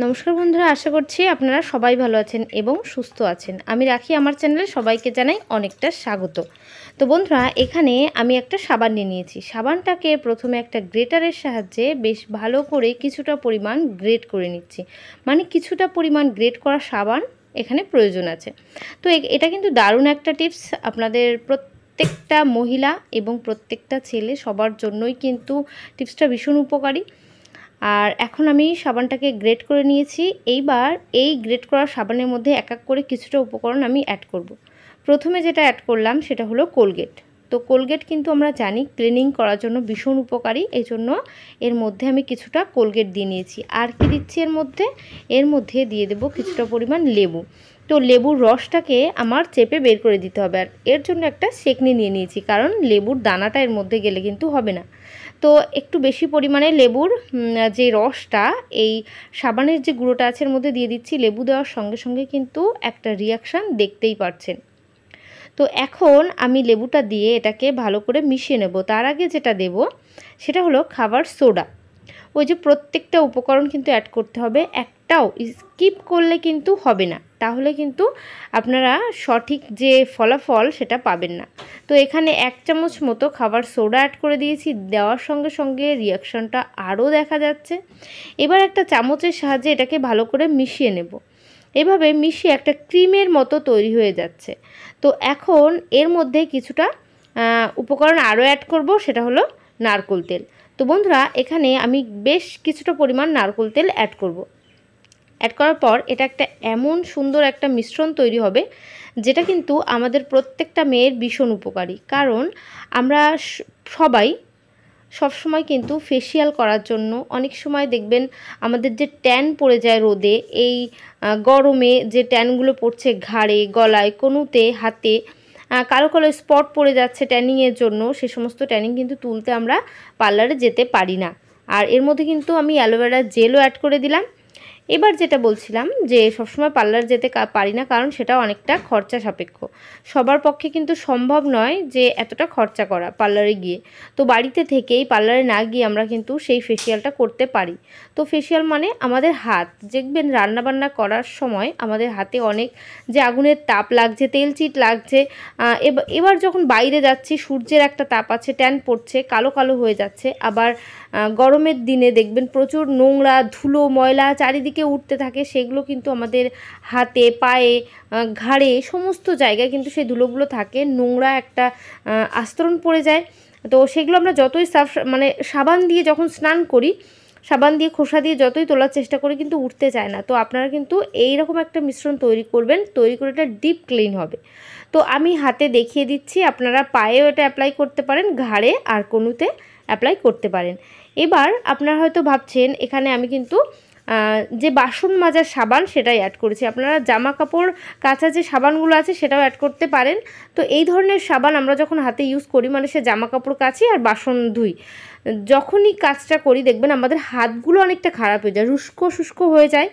নমস্কার বন্ধুরা, আশা করছি আপনারা সবাই ভালো আছেন এবং সুস্থ আছেন। আমি রাখি আমার চ্যানেলে সবাইকে জানাই অনেকটা স্বাগত। তো বন্ধুরা, এখানে আমি একটা সাবান নিয়ে নিয়েছি। সাবানটাকে প্রথমে একটা গ্রেটারের সাহায্যে বেশ ভালো করে কিছুটা পরিমাণ গ্রেট করে নিচ্ছি। মানে কিছুটা পরিমাণ গ্রেট করা সাবান এখানে প্রয়োজন আছে। তো এটা কিন্তু দারুণ একটা টিপস, আপনাদের প্রত্যেকটা মহিলা এবং প্রত্যেকটা ছেলে সবার জন্যই কিন্তু টিপসটা ভীষণ উপকারী। আর এখন আমি সাবানটাকে গ্রেট করে নিয়েছি। এইবার এই গ্রেট করা সাবানের মধ্যে এক এক করে কিছুটা উপকরণ আমি অ্যাড করব। প্রথমে যেটা অ্যাড করলাম সেটা হলো কোলগেট। তো কোলগেট কিন্তু আমরা জানি ক্লিনিং করার জন্য ভীষণ উপকারী, এই জন্য এর মধ্যে আমি কিছুটা কোলগেট দিয়ে নিয়েছি। আর কি দিচ্ছি এর মধ্যে দিয়ে দেব কিছুটা পরিমাণ লেবু। তো লেবুর রসটাকে আমার চেপে বের করে দিতে হবে। আর এর জন্য একটা সেকনি নিয়ে নিয়েছি, কারণ লেবুর দানাটা এর মধ্যে গেলে কিন্তু হবে না। তো একটু বেশি পরিমাণে লেবুর যে রসটা এই সাবানের যে গুঁড়োটা আছে এর মধ্যে দিয়ে দিচ্ছি। লেবু দেওয়ার সঙ্গে সঙ্গে কিন্তু একটা রিয়াকশান দেখতেই পাচ্ছেন। তো এখন আমি লেবুটা দিয়ে এটাকে ভালো করে মিশিয়ে নেব। তার আগে যেটা দেব সেটা হলো খাবার সোডা। ওই যে প্রত্যেকটা উপকরণ কিন্তু অ্যাড করতে হবে, একটাও স্কিপ করলে কিন্তু হবে না, তাহলে কিন্তু আপনারা সঠিক যে ফলাফল সেটা পাবেন না। তো এখানে 1 চামচ মতো খাবার সোডা অ্যাড করে দিয়েছি। দেওয়ার সঙ্গে সঙ্গে রিয়াকশানটা আরও দেখা যাচ্ছে। এবার একটা চামচের সাহায্যে এটাকে ভালো করে মিশিয়ে নেব। এভাবে মিশিয়ে একটা ক্রিমের মতো তৈরি হয়ে যাচ্ছে। তো এখন এর মধ্যে কিছুটা উপকরণ আরও অ্যাড করব, সেটা হলো নারকেল তেল। তো বন্ধুরা, এখানে আমি বেশ কিছুটা পরিমাণ নারকেল তেল অ্যাড করব। অ্যাড করার পর এটা একটা এমন সুন্দর একটা মিশ্রণ তৈরি হবে, যেটা কিন্তু আমাদের প্রত্যেকটা মেয়ের ভীষণ উপকারী। কারণ আমরা সবসময় কিন্তু ফেসিয়াল করার জন্য অনেক সময় দেখবেন আমাদের যে ট্যান পড়ে যায় রোদে, এই গরমে যে ট্যানগুলো পড়ছে ঘাড়ে, গলায়, কনুতে, হাতে কালো কালো স্পট পড়ে যাচ্ছে ট্যানিংয়ের জন্য, সে সমস্ত ট্যানিং কিন্তু তুলতে আমরা পার্লারে যেতে পারি না। আর এর মধ্যে কিন্তু আমি অ্যালোভেরা জেলও অ্যাড করে দিলাম। এবার যেটা বলছিলাম যে সবসময় পার্লার যেতে পারি না, কারণ সেটা অনেকটা খরচা সাপেক্ষ। সবার পক্ষে কিন্তু সম্ভব নয় যে এতটা খরচা করা পার্লারে গিয়ে। তো বাড়িতে থেকেই, পার্লারে না গিয়ে আমরা কিন্তু সেই ফেসিয়ালটা করতে পারি। তো ফেসিয়াল মানে আমাদের হাত, দেখবেন রান্নাবান্না করার সময় আমাদের হাতে অনেক যে আগুনের তাপ লাগছে, তেল চিট লাগছে। এবার যখন বাইরে যাচ্ছি, সূর্যের একটা তাপ আছে, ট্যান পড়ছে, কালো কালো হয়ে যাচ্ছে। আবার গরমের দিনে দেখবেন প্রচুর নোংরা, ধুলো, ময়লা চারিদিকে উঠতে থাকে, সেগুলো কিন্তু আমাদের হাতে, পায়ে, ঘাড়ে, সমস্ত জায়গায় কিন্তু সেই ধুলোগুলো থাকে, নোংরা একটা আস্তরণ পড়ে যায়। তো সেগুলো আমরা যতই সাবান দিয়ে যখন স্নান করি, সাবান দিয়ে খোসা দিয়ে যতই তোলার চেষ্টা করি কিন্তু উঠতে চায় না। তো আপনারা কিন্তু এইরকম একটা মিশ্রণ তৈরি করবেন, তৈরি করে এটা ডিপ ক্লিন হবে। তো আমি হাতে দেখিয়ে দিচ্ছি, আপনারা পায়েও এটা অ্যাপ্লাই করতে পারেন, ঘাড়ে আর কনুতে অ্যাপ্লাই করতে পারেন। এবার আপনারা হয়তো ভাবছেন এখানে আমি কিন্তু যে বাসন মাজার সাবান সেটাই অ্যাড করেছি। আপনারা জামা কাপড় কাচা যে সাবানগুলো আছে সেটাও অ্যাড করতে পারেন। তো এই ধরনের সাবান আমরা যখন হাতে ইউজ করি, মানে সে জামা কাপড় কাচি আর বাসন ধুই, যখনই কাজটা করি দেখবেন আমাদের হাতগুলো অনেকটা খারাপ হয়ে যায়, শুষ্ক হয়ে যায়,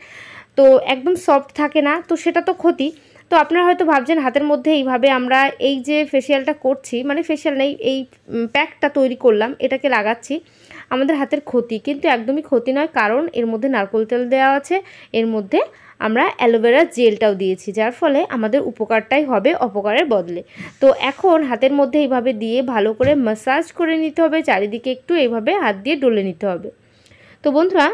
তো একদম সফট থাকে না। তো সেটা তো ক্ষতি। তো আপনারা হয়তো ভাবছেন হাতের মধ্যে এইভাবে আমরা এই যে ফেসিয়ালটা করছি, মানে ফেসিয়াল নেই, এই প্যাকটা তৈরি করলাম, এটাকে লাগাচ্ছি, আমাদের হাতের ক্ষতি। কিন্তু একদমই ক্ষতি নয়, কারণ এর মধ্যে নারকেল তেল দেওয়া আছে, এর মধ্যে আমরা অ্যালোভেরা জেলটাও দিয়েছি, যার ফলে আমাদের উপকারটাই হবে অপকারের বদলে। তো এখন হাতের মধ্যে এইভাবে দিয়ে ভালো করে ম্যাসাজ করে নিতে হবে, চারিদিকে একটু এইভাবে হাত দিয়ে ডলে নিতে হবে। তো বন্ধুরা,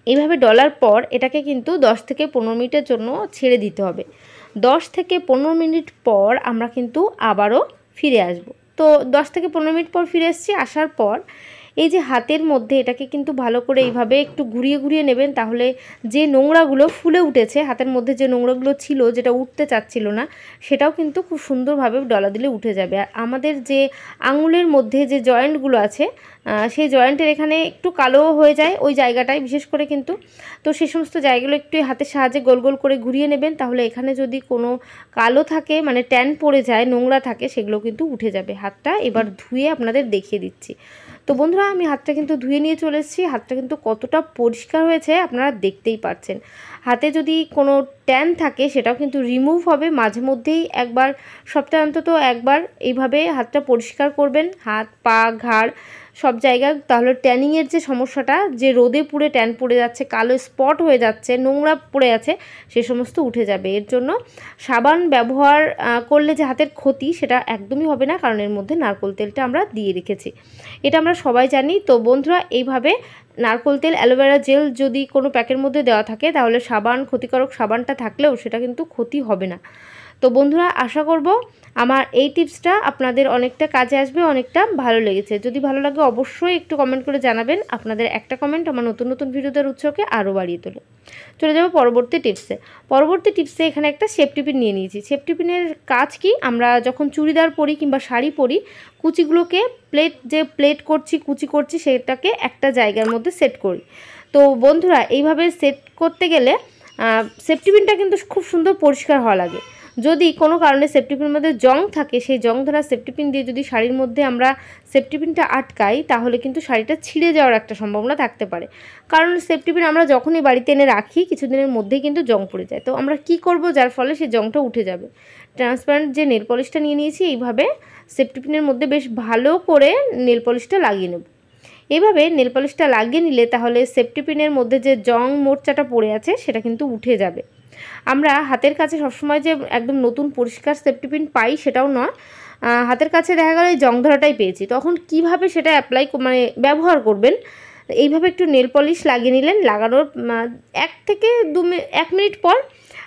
এইভাবে ডলার পর এটাকে কিন্তু 10 থেকে 15 মিনিটের জন্য ছেড়ে দিতে হবে। 10 থেকে 15 মিনিট পর আমরা কিন্তু আবারও ফিরে আসব। তো 10 থেকে 15 মিনিট পর ফিরে এসেছি। আসার পর এই যে হাতের মধ্যে এটাকে কিন্তু ভালো করে এইভাবে একটু ঘুরিয়ে ঘুরিয়ে নেবেন, তাহলে যে নোংরাগুলো ফুলে উঠেছে, হাতের মধ্যে যে নোংরাগুলো ছিল যেটা উঠতে চাচ্ছিল না, সেটাও কিন্তু খুব সুন্দরভাবে ডলা দিলে উঠে যাবে। আর আমাদের যে আঙুলের মধ্যে যে জয়েন্টগুলো আছে, সেই জয়েন্টের এখানে একটু কালো হয়ে যায় ওই জায়গাটায় বিশেষ করে কিন্তু। তো সেই সমস্ত জায়গাগুলো একটু হাতের সাহায্যে গোল গোল করে ঘুরিয়ে নেবেন, তাহলে এখানে যদি কোনো কালো থাকে, মানে ট্যান পড়ে যায়, নোংরা থাকে, সেগুলো কিন্তু উঠে যাবে। হাতটা এবার ধুয়ে আপনাদের দেখিয়ে দিচ্ছি। তো বন্ধুরা, আমি হাতটা কিন্তু ধুয়ে নিয়ে চলে এসেছি। হাতটা কিন্তু কতটা পরিষ্কার হয়েছে আপনারা দেখতেই পাচ্ছেন। হাতে যদি কোনো ট্যান থাকে সেটাও কিন্তু রিমুভ হবে। মাঝে মধ্যেই একবার, সপ্তাহে অন্তত একবার এইভাবে হাতটা পরিষ্কার করবেন। হাত, পা, ঘাড় সব জায়গায়, তাহলে ট্যানিংয়ের যে সমস্যাটা, যে রোদে পুড়ে ট্যান পড়ে যাচ্ছে, কালো স্পট হয়ে যাচ্ছে, নোংরা পড়ে আছে, সে সমস্ত উঠে যাবে। এর জন্য সাবান ব্যবহার করলে যে হাতের ক্ষতি সেটা একদমই হবে না, কারণ এর মধ্যে নারকেল তেলটা আমরা দিয়ে রেখেছি, এটা আমরা সবাই জানি। তো বন্ধুরা, এইভাবে নারকেল তেল, অ্যালোভেরা জেল যদি কোনো প্যাকের মধ্যে দেওয়া থাকে, তাহলে সাবান, ক্ষতিকারক সাবানটা থাকলেও সেটা কিন্তু ক্ষতি হবে না। তো বন্ধুরা, আশা করব আমার এই টিপসটা আপনাদের অনেকটা কাজে আসবে, অনেকটা ভালো লেগেছে। যদি ভালো লাগে অবশ্যই একটু কমেন্ট করে জানাবেন। আপনাদের একটা কমেন্ট আমার নতুন নতুন ভিডিওদের উৎসকে আরও বাড়িয়ে তোলে। চলে যাব পরবর্তী টিপসে। এখানে একটা সেফটি পিন নিয়ে নিয়েছি। সেফটি পিনের কাজ কি, আমরা যখন চুড়িদার পরি কিংবা শাড়ি পরি, কুচিগুলোকে প্লেট করছি, কুচি করছি, সেটাকে একটা জায়গার মধ্যে সেট করি। তো বন্ধুরা, এইভাবে সেট করতে গেলে সেফটি পিনটা কিন্তু খুব সুন্দর পরিষ্কার হওয়া লাগে। যদি কোনো কারণে সেফটি পিনের মধ্যে জং থাকে, সেই জং ধরা সেফটি পিন দিয়ে যদি শাড়ির মধ্যে আমরা সেফটি পিনটা আটকাই, তাহলে কিন্তু শাড়িটা ছিঁড়ে যাওয়ার একটা সম্ভাবনা থাকতে পারে। কারণ সেফটি পিন আমরা যখনই বাড়িতে এনে রাখি, কিছুদিনের মধ্যেই কিন্তু জং পড়ে যায়। তো আমরা কি করব, যার ফলে সেই জংটা উঠে যাবে? ট্রান্সপারেন্ট যে নেল পলিশটা নিয়ে নিয়েছি, এইভাবে সেফটি পিনের মধ্যে বেশ ভালো করে নেল পলিশটা লাগিয়ে নেব। এইভাবে নেল পলিশটা লাগিয়ে নিলে তাহলে সেফটি পিনের মধ্যে যে জং মোর্চাটা পড়ে আছে সেটা কিন্তু উঠে যাবে। আমরা হাতের কাছে সবসময় যে একদম নতুন পরিষ্কার সেফটি পিন পাই সেটাও নয়, হাতের কাছে দেখা গেল এই জং ধরাটাই পেয়েছি, তখন কিভাবে সেটা ব্যবহার করবেন, এইভাবে একটু নেল পলিশ লাগিয়ে নিলেন। লাগানোর 1 থেকে 1 মিনিট পর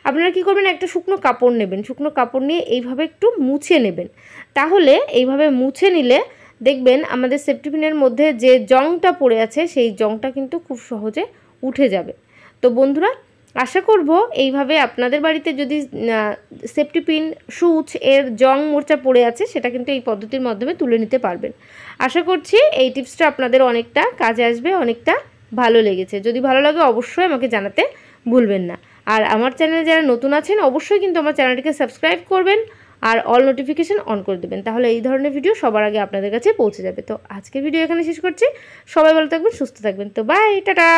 আপনারা কী করবেন, একটা শুকনো কাপড় নেবেন, শুকনো কাপড় নিয়ে এইভাবে একটু মুছে নেবেন। তাহলে এইভাবে মুছে নিলে দেখবেন আমাদের সেফটি পিনের মধ্যে যে জংটা পড়ে আছে, সেই জংটা কিন্তু খুব সহজে উঠে যাবে। তো বন্ধুরা, আশা করব এইভাবে আপনাদের বাড়িতে যদি সেফটি পিন, সুচ এর জং মোর্চা পড়ে আছে, সেটা কিন্তু এই পদ্ধতির মাধ্যমে তুলে নিতে পারবেন। আশা করছি এই টিপসটা আপনাদের অনেকটা কাজে আসবে, অনেকটা ভালো লেগেছে। যদি ভালো লাগে অবশ্যই আমাকে জানাতে ভুলবেন না। আর আমার চ্যানেলে যারা নতুন আছেন, অবশ্যই কিন্তু আমার চ্যানেলটিকে সাবস্ক্রাইব করবেন আর অল নোটিফিকেশান অন করে দেবেন, তাহলে এই ধরনের ভিডিও সবার আগে আপনাদের কাছে পৌঁছে যাবে। তো আজকের ভিডিও এখানে শেষ করছি। সবাই ভালো থাকবেন, সুস্থ থাকবেন। তো বাই, টাটা।